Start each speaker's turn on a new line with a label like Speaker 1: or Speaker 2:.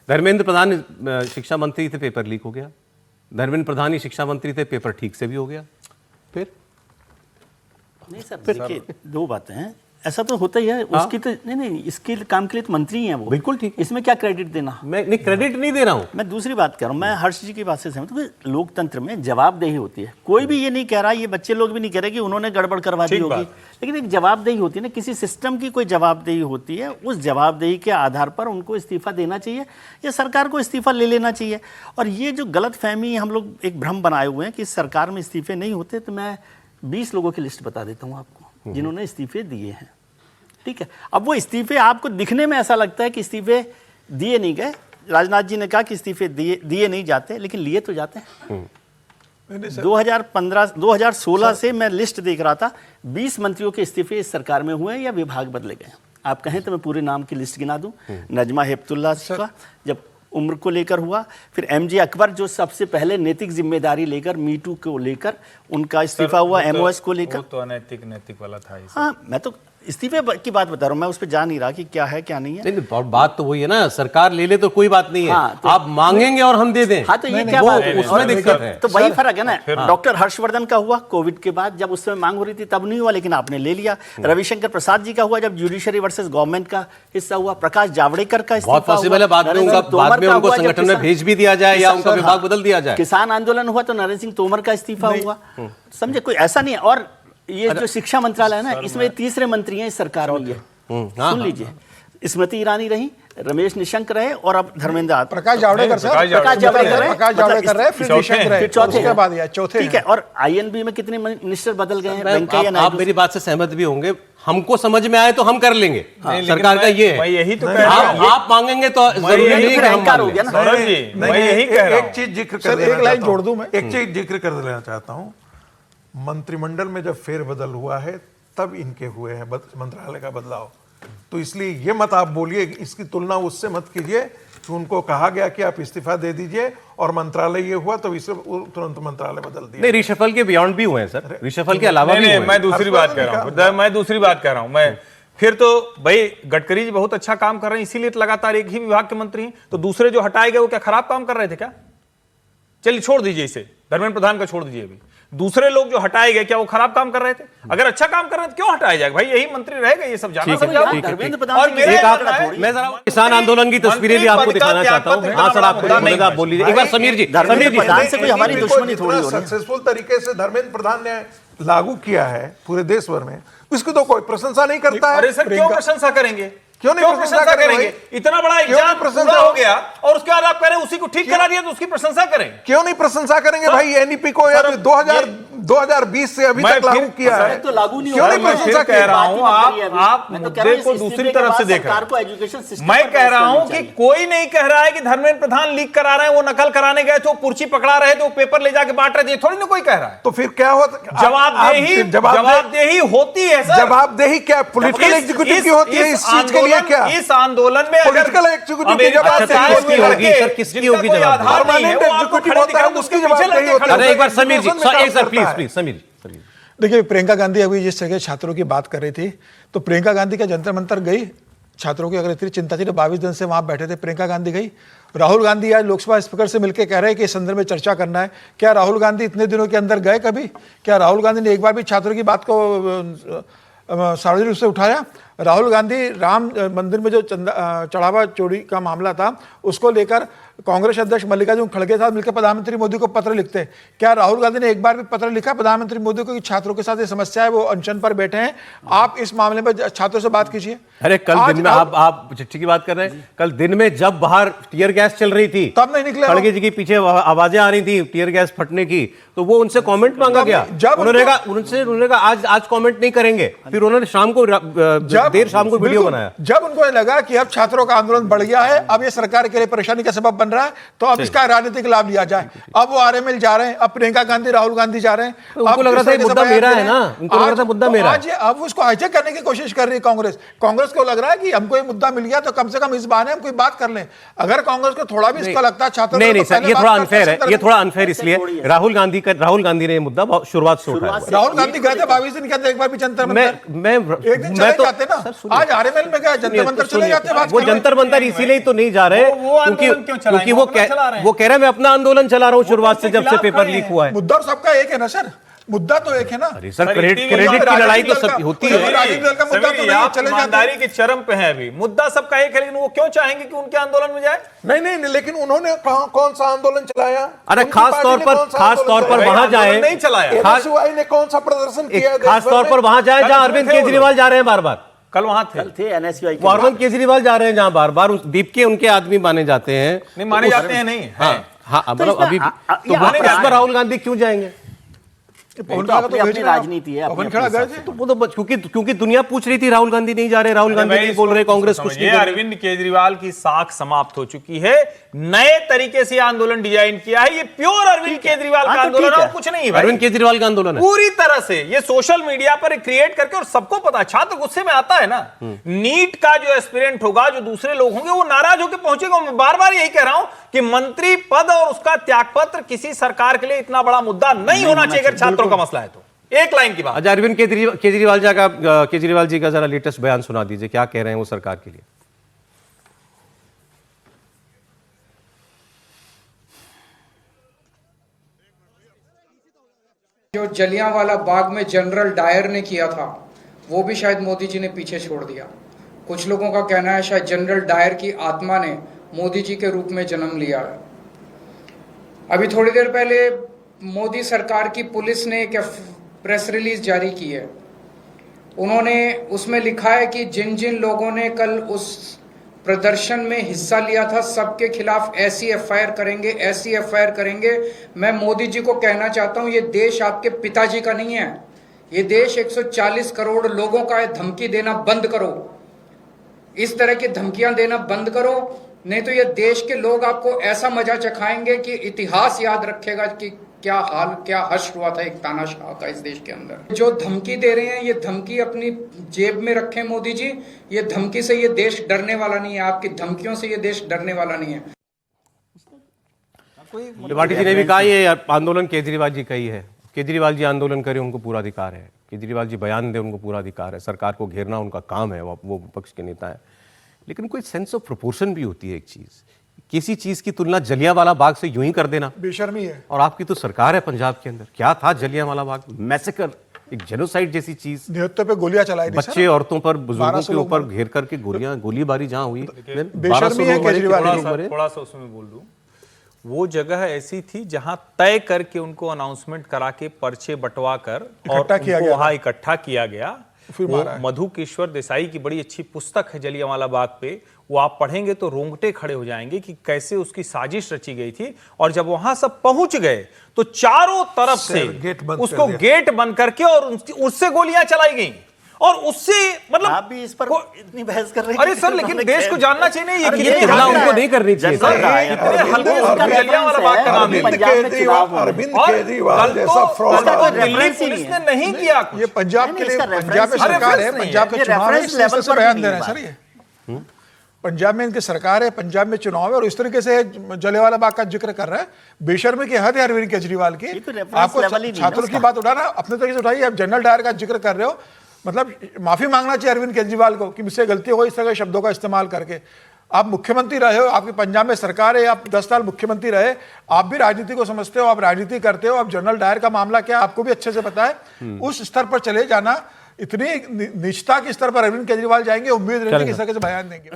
Speaker 1: धर्मेंद्र प्रधान शिक्षा मंत्री थे, पेपर लीक हो गया। धर्मेंद्र प्रधान ही शिक्षा मंत्री थे, पेपर ठीक से भी हो गया। फिर
Speaker 2: नहीं सर, देखिए दो बातें हैं, ऐसा तो होता ही है। उसकी तो नहीं, इसके काम के लिए तो मंत्री हैं वो।
Speaker 1: बिल्कुल ठीक।
Speaker 2: इसमें क्या क्रेडिट देना?
Speaker 1: मैं नहीं, क्रेडिट नहीं दे रहा हूं।
Speaker 2: मैं दूसरी बात कर रहा हूँ, मैं हर्ष जी की बात से सहमत हूँ। लोकतंत्र में जवाबदेही होती है। कोई भी ये नहीं कह रहा, ये बच्चे लोग भी नहीं कह रहे कि उन्होंने गड़बड़ करवा दी होगी, लेकिन एक जवाबदेही होती है ना, किसी सिस्टम की कोई जवाबदेही होती है। उस जवाबदेही के आधार पर उनको इस्तीफा देना चाहिए या सरकार को इस्तीफा ले लेना चाहिए। और ये जो गलतफहमी हम लोग एक भ्रम बनाए हुए हैं कि सरकार में इस्तीफे नहीं होते, तो मैं 20 लोगों की लिस्ट बता देता हूँ आपको जिन्होंने इस्तीफे दिए हैं। ठीक है, अब वो इस्तीफे आपको दिखने में ऐसा लगता है कि इस्तीफे दिए नहीं गए। राजनाथ जी ने कहा कि इस्तीफे दिए नहीं जाते, लेकिन लिए तो जाते हैं। 2016 से मैं लिस्ट देख रहा था, 20 मंत्रियों के इस्तीफे इस सरकार में हुए या विभाग बदले गए। आप कहें तो मैं पूरे नाम की लिस्ट गिना दूं। नजमा हेपतुल्ला का जब उम्र को लेकर हुआ, फिर MJ अकबर जो सबसे पहले नैतिक जिम्मेदारी लेकर मीटू को लेकर उनका इस्तीफा हुआ, MOS को लेकर।
Speaker 3: वो तो अनैतिक वाला था।
Speaker 2: हाँ, मैं तो इस्तीफे की बात बता रहा हूँ, मैं उस पर जा नहीं रहा कि क्या है क्या नहीं है।
Speaker 1: नहीं, बात तो वही है ना, सरकार ले ले तो कोई बात नहीं है।
Speaker 2: हाँ, तो
Speaker 1: आप मांगेंगे और हम दे दें।
Speaker 2: हाँ, तो ये क्या बात है?
Speaker 1: उसमें दिक्कत है।
Speaker 2: तो वही फर्क है ना। डॉक्टर हर्षवर्धन का हुआ कोविड के बाद, जब उस समय मांग हो रही थी तब नहीं हुआ, लेकिन आपने ले लिया। रविशंकर प्रसाद जी का हुआ जब जुडिशरी वर्सेस गवर्नमेंट का हिस्सा हुआ। प्रकाश जावड़ेकर का
Speaker 1: बहुत पॉसिबल है बाद में उनको संगठन में भेज भी दिया जाए या उनका विभाग बदल दिया जाए।
Speaker 2: किसान आंदोलन हुआ तो नरेंद्र सिंह तोमर का इस्तीफा हुआ। समझे, कोई ऐसा नहीं है। और ये जो शिक्षा मंत्रालय है ना, इसमें तीसरे मंत्री हैं इस सरकार में। सुन लीजिए, स्मृति ईरानी रही, रमेश निशंक रहे और अब धर्मेंद्र
Speaker 4: प्रकाश जावड़ेकर रहे, फिर निशंक रहे, उसके बाद ये चौथे।
Speaker 2: ठीक है, और INB में कितने मिनिस्टर बदल गए हैं? वेंकैया नायडू।
Speaker 1: आप मेरी बात से सहमत भी होंगे, हमको समझ में आए तो हम कर लेंगे। सरकार का ये है,
Speaker 3: मैं यही तो कह रहा हूं।
Speaker 1: आप मांगेंगे तो जरूरी नहीं है कि हम मान लें।
Speaker 3: सौरभ जी, मैं यही कह रहा हूं।
Speaker 5: एक चीज जिक्र
Speaker 4: सर, एक लाइन जोड़ दूं मैं।
Speaker 5: एक चीज जिक्र कर देना चाहता हूं। मंत्रिमंडल में जब फेरबदल हुआ है तब इनके हुए हैं मंत्रालय का बदलाव। तो इसलिए ये मत आप बोलिए, इसकी तुलना उससे मत कीजिए कि उनको कहा गया कि आप इस्तीफा दे दीजिए और मंत्रालय ये हुआ तो इसलिए तुरंत मंत्रालय बदल दिया।
Speaker 1: नहीं, रिशफल के बियॉन्ड भी हुए हैं सर, रिशफल के अलावा भी हुए हैं।
Speaker 3: मैं दूसरी बात कह रहा हूं। मैं फिर तो भाई गडकरी जी बहुत अच्छा काम कर रहे हैं, इसीलिए तो लगातार एक ही विभाग के मंत्री हैं। तो दूसरे जो हटाए गए वो क्या खराब काम कर रहे थे क्या? चलिए छोड़ दीजिए इसे, धर्मेंद्र प्रधान का छोड़ दीजिए। अभी दूसरे लोग जो हटाए गए क्या वो खराब काम कर रहे थे? अगर अच्छा काम कर रहे थे क्यों हटाया जाएगा? भाई यही मंत्री रहेगा, ये सब जाना समझ जाओ।
Speaker 2: धर्मेंद्र प्रधान
Speaker 3: और मेरे
Speaker 1: मैं जरा किसान आंदोलन की तस्वीरें भी आपको दिखाना चाहता हूं। हाँ सर, आप बोल लीजिए एक बार। समीर जी,
Speaker 2: प्रधान से कोई हमारी दुश्मनी थोड़ी हो रही है।
Speaker 5: सक्सेसफुल तरीके से धर्मेंद्र प्रधान ने लागू किया है पूरे देश भर में, इसकी तो कोई प्रशंसा नहीं करता है।
Speaker 3: अरे सर, क्यों प्रशंसा करेंगे?
Speaker 5: क्यों नहीं प्रशंसा करेंगे?
Speaker 3: इतना बड़ा एग्जाम पूरा हो गया और उसके बाद आप कह रहे हैं उसी को ठीक करा दिया तो उसकी प्रशंसा करें?
Speaker 5: क्यों नहीं प्रशंसा करेंगे भाई? NEP को या 2020 से अभी तक लागू किया है,
Speaker 2: तो लागू नहीं
Speaker 5: क्यों नहीं प्रशंसा
Speaker 3: कह रहा हूं? आप मुद्दे को दूसरी तरफ से देख रहे हैं। मैं कह रहा हूं कि कोई नहीं कह रहा है कि धर्मेंद्र प्रधान लीक करा रहे हैं, वो नकल कराने गए थे, वो पर्ची पकड़ा रहे थे, वो पेपर ले जाके बांट रहे थे, थोड़ी ना कोई कह रहा है।
Speaker 5: तो फिर क्या होता?
Speaker 3: जवाबदेही होती है सर।
Speaker 5: जवाबदेही क्या पॉलिटिकल एग्जीक्यूटिव की होती है? इस चीज के लिए क्या
Speaker 3: इस आंदोलन में
Speaker 5: पॉलिटिकल एग्जीक्यूटिव की जवाबदेही
Speaker 1: होगी सर, किसकी होगी जवाबदेही?
Speaker 5: परमानेंट एग्जीक्यूटिव होता है, उसकी जवाबदेही होती है।
Speaker 1: अरे एक बार समीर जी, एक सर प्लीज समीर।
Speaker 4: देखिए, प्रियंका गांधी अभी जिस जगह छात्रों की बात कर रही थी, तो प्रियंका गांधी का जंतर मंतर गई। छात्रों की अगर इतनी चिंता थी तो 22 दिन से वहां बैठे थे, प्रियंका गांधी गई। राहुल गांधी आज लोकसभा स्पीकर से मिलकर कह रहे हैं कि इस संदर्भ में चर्चा करना है। क्या राहुल गांधी इतने दिनों के अंदर गए कभी? क्या राहुल गांधी ने एक बार भी छात्रों की बात को सार्वजनिक रूप से उठाया? राहुल गांधी राम मंदिर में जो चढ़ावा चोरी का मामला था, उसको लेकर कांग्रेस अध्यक्ष मल्लिकार्जुन खड़गे के साथ मिलकर प्रधानमंत्री मोदी को पत्र लिखते हैं। क्या राहुल गांधी ने एक बार भी पत्र लिखा प्रधानमंत्री मोदी को कि छात्रों के साथ ये समस्या है, वो अनशन पर बैठे हैं, आप इस मामले में छात्रों से बात कीजिए?
Speaker 1: अरे कल दिन में आप चिट्ठी की बात कर रहे हैं, कल दिन में जब बाहर टियर गैस चल रही थी
Speaker 4: तब नहीं निकले?
Speaker 1: खड़गे जी की पीछे आवाजें आ रही थी टियर गैस फटने की, तो वो उनसे कमेंट मांगा गया। उन्होंने कहा आज कमेंट नहीं करेंगे। फिर उन्होंने शाम को देर शाम को वीडियो बनाया।
Speaker 4: जब उनको लगा कि अब छात्रों का आंदोलन बढ़ गया है, अब ये सरकार के लिए परेशानी का सबब बन रहा है, तो अब इसका राजनीतिक लाभ लिया जाए। अब वो RML जा रहे हैं, अब प्रियंका गांधी राहुल गांधी जा रहे हैं।
Speaker 1: उनको लग रहा था मुद्दा मेरा है ना, उनको लग रहा था मुद्दा मेरा है।
Speaker 4: अब उसको हाईजैक करने की कोशिश कर रही है कांग्रेस को लग रहा है कि हमको ये मुद्दा मिल गया तो कम से कम इस बहाने हम कोई बात कर लें। अगर कांग्रेस को थोड़ा भी इसका लगता है छात्रों,
Speaker 1: नहीं सर, ये थोड़ा अनफेयर है, ये थोड़ा अनफेयर इसलिए राहुल गांधी ने ये मुद्दा शुरुआत से उठाया।
Speaker 4: राहुल गांधी गए थे 22 दिन के अंदर एक बार भी जंतर मंतर?
Speaker 1: मैं
Speaker 4: आज आरएमएल में गया, जंतर मंतर चले जाते हैं।
Speaker 1: वो जंतर मंतर इसीलिए तो नहीं जा रहे क्योंकि वो कह रहे हैं मैं अपना आंदोलन चला रहा हूँ शुरुआत से, जब से पेपर लीक हुआ है।
Speaker 4: मुद्दा सबका एक है ना सर, मुद्दा तो एक है ना।
Speaker 1: अरे सर क्रेडिट की लड़ाई तो सब होती है।
Speaker 3: ईमानदारी के चरम पे है, अभी मुद्दा सबका एक है, लेकिन वो क्यों चाहेंगे कि उनके आंदोलन में जाए?
Speaker 5: नहीं, लेकिन उन्होंने कौन सा आंदोलन चलाया?
Speaker 1: अरे खास तौर पर वहां जाए,
Speaker 3: नहीं चलाया।
Speaker 5: एनएसयूआई ने कौन सा प्रदर्शन किया?
Speaker 1: खास तौर पर वहां जाए जहां अरविंद केजरीवाल जा रहे हैं बार बार।
Speaker 3: कल वहां थे
Speaker 2: एनएसयूआई
Speaker 1: वो अरविंद केजरीवाल जा रहे हैं जहां बार बार दीप के उनके आदमी माने जाते हैं।
Speaker 3: नहीं माने जाते हैं, नहीं।
Speaker 1: हाँ मतलब अभी तो राहुल गांधी क्यों जाएंगे?
Speaker 2: अपनी राजनीति है,
Speaker 1: तो वो तो क्योंकि दुनिया पूछ रही थी राहुल गांधी नहीं जा रहे, राहुल गांधी नहीं बोल रहे, कांग्रेस कुछ नहीं।
Speaker 3: अरविंद केजरीवाल की साख समाप्त हो चुकी है, नए तरीके से आंदोलन डिजाइन किया है, ये प्योर अरविंद केजरीवाल का आंदोलन है और कुछ नहीं है।
Speaker 1: अरविंद केजरीवाल का आंदोलन है
Speaker 3: पूरी तरह से, ये सोशल मीडिया पर क्रिएट करके, और सबको पता है, छात्र गुस्से में आता है ना। नीट का जो एस्पिरेंट होगा, जो दूसरे लोग होंगे, वो नाराज होकर पहुंचेगा। मैं बार बार यही कह रहा हूं कि मंत्री पद और उसका त्यागपत्र किसी सरकार के लिए इतना बड़ा मुद्दा नहीं होना चाहिए अगर छात्रों का मसला है तो। एक लाइन की बात।
Speaker 1: अच्छा, अरविंद केजरीवाल जी का जरा लेटेस्ट बयान सुना दीजिए, क्या कह रहे हैं वो सरकार के लिए।
Speaker 6: जो जलियांवाला बाग में जनरल डायर ने किया था, वो भी शायद मोदी जी ने पीछे छोड़ दिया। कुछ लोगों का कहना है शायद जनरल डायर की आत्मा ने मोदी जी के रूप में जन्म लिया है। अभी थोड़ी देर पहले मोदी सरकार की पुलिस ने एक प्रेस रिलीज जारी की है। उन्होंने उसमें लिखा है कि जिन जिन लोगों ने कल उस प्रदर्शन में हिस्सा लिया था, सबके खिलाफ ऐसी एफआईआर करेंगे, ऐसी एफआईआर करेंगे। मैं मोदी जी को कहना चाहता हूं, ये देश आपके पिताजी का नहीं है, ये देश 140 करोड़ लोगों का है। धमकी देना बंद करो, इस तरह की धमकियां देना बंद करो, नहीं तो ये देश के लोग आपको ऐसा मजा चखाएंगे कि इतिहास याद रखेगा कि क्या हाल, क्या हश्र हुआ था एक तानाशाह का इस देश के अंदर। जो धमकी दे रहे हैं, ये धमकी अपनी जेब में रखें मोदी जी। ये धमकी से ये देश डरने वाला नहीं है, आपकी धमकियों से ये देश डरने वाला नहीं है।
Speaker 1: त्रिपाठी जी ने भी कहा ये आंदोलन केजरीवाल जी का ही है। केजरीवाल जी आंदोलन करें, उनको पूरा अधिकार है। केजरीवाल जी बयान दें, उनको पूरा अधिकार है। सरकार को घेरना उनका काम है, वो विपक्ष के नेता है। लेकिन कोई सेंस ऑफ प्रोपोर्शन भी होती है एक चीज। किसी चीज की तुलना जलियांवाला बाग से यूं ही कर देना
Speaker 4: बेशर्मी है।
Speaker 1: और आपकी तो सरकार है पंजाब के अंदर, क्या था जलियांवाला बाग मैसेकर, एक जेनोसाइड जैसी चीज।
Speaker 4: निहत्तर पे गोलियां चलाई,
Speaker 1: बच्चे औरतों पर, बुजुर्गों के ऊपर घेर करके गोलीबारी जहां हुई।
Speaker 4: बेशर्मी है केजरीवाल।
Speaker 3: थोड़ा सा उसमें बोल दूं, वो जगह ऐसी थी जहां तय करके उनको अनाउंसमेंट करा के पर्चे बंटवा कर और उनको वहां इकट्ठा किया गया। वो मधु किश्वर देसाई की बड़ी अच्छी पुस्तक है जलियांवाला बाग पे, वो आप पढ़ेंगे तो रोंगटे खड़े हो जाएंगे कि कैसे उसकी साजिश रची गई थी। और जब वहां सब पहुंच गए तो चारों तरफ से उसको गेट बंद करके और उससे गोलियां चलाई गई। और उससे मतलब
Speaker 2: आप भी इस पर इतनी बहस कर रहे हैं।
Speaker 3: अरे सर, लेकिन देश को जानना चाहिए नहीं, ये
Speaker 1: कितनी तुलना उनको नहीं करनी चाहिए।
Speaker 5: अरविंद केजरीवाल जैसा फ्रॉड
Speaker 3: दिल्ली पुलिस ने नहीं किया।
Speaker 4: ये पंजाब के लिए, पंजाब में सरकार है, पंजाब का चुनाव है, इस तरह से बयान दे रहे हैं सर। ये पंजाब में इनकी सरकार है, पंजाब में चुनाव है और इस तरीके से जलियांवाला बाग का जिक्र कर रहा है। बेशर्मी की हद है अरविंद केजरीवाल की। आपको छात्रों की बात उठाना अपने तरीके से उठाइए। आप जनरल डायर का जिक्र कर रहे हो, मतलब माफी मांगना चाहिए अरविंद केजरीवाल को कि मुझसे गलती हो इस तरह के शब्दों का इस्तेमाल करके। आप मुख्यमंत्री रहे हो, आपकी पंजाब में सरकार है, आप 10 साल मुख्यमंत्री रहे, आप भी राजनीति को समझते हो, आप राजनीति करते हो। आप जनरल डायर का मामला क्या आपको भी अच्छे से पता है। उस स्तर पर चले जाना, इतनी नीचता के स्तर पर अरविंद केजरीवाल जाएंगे, उम्मीद नहीं कि इस तरह से बयान देंगे।